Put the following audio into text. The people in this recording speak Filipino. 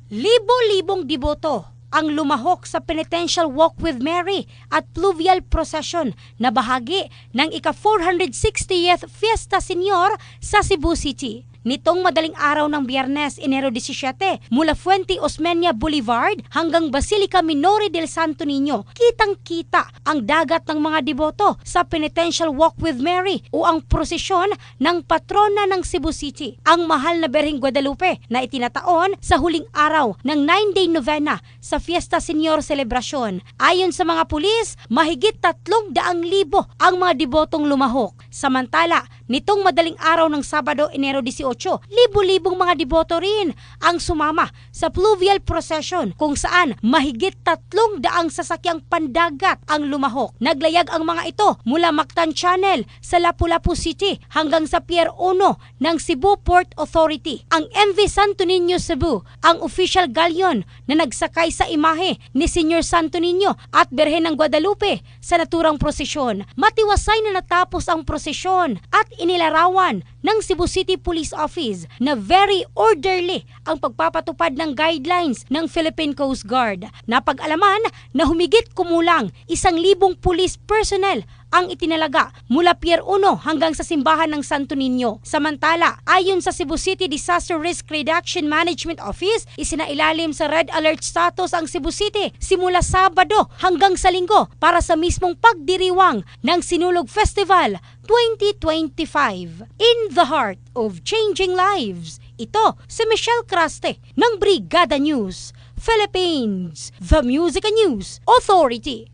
Libo-libong deboto ang lumahok sa Penitential Walk with Mary at Pluvial Procession na bahagi ng ika-460th Fiesta Senior sa Cebu City. Nitong madaling araw ng Biyernes, Enero 17, mula Fuente Osmeña Boulevard hanggang Basilica Minore del Santo Niño, kitang-kita ang dagat ng mga deboto sa Penitential Walk with Mary o ang prosesyon ng patrona ng Cebu City, ang mahal na Berheng Guadalupe na itinataon sa huling araw ng 9-day novena sa Fiesta Senior Celebration. Ayon sa mga pulis, mahigit 300,000 ang mga debotong lumahok. Samantala, nitong madaling araw ng Sabado, Enero 18, libo-libong mga deboto rin ang sumama sa Pluvial Procession kung saan mahigit 300 sasakyang pandagat ang lumahok. Naglayag ang mga ito mula Mactan Channel sa Lapu-Lapu City hanggang sa Pier 1 ng Cebu Port Authority. Ang MV Santo Niño Cebu, ang official galleon na nagsakay sa imahe ni Senior Santo Niño at Berhen ng Guadalupe sa naturang prosesyon. Matiwasay na natapos ang prosesyon at inilarawan ng Cebu City Police Office na very orderly ang pagpapatupad ng guidelines ng Philippine Coast Guard. Napag-alaman na humigit kumulang 1,000 police personnel ang itinalaga mula Pier 1 hanggang sa simbahan ng Santo Niño. Samantala, ayon sa Cebu City Disaster Risk Reduction Management Office, isinailalim sa Red Alert status ang Cebu City simula Sabado hanggang sa Linggo para sa mismong pagdiriwang ng Sinulog Festival 2025. In the heart of changing lives, ito si Michelle Craste ng Brigada News Philippines, the Music and News Authority.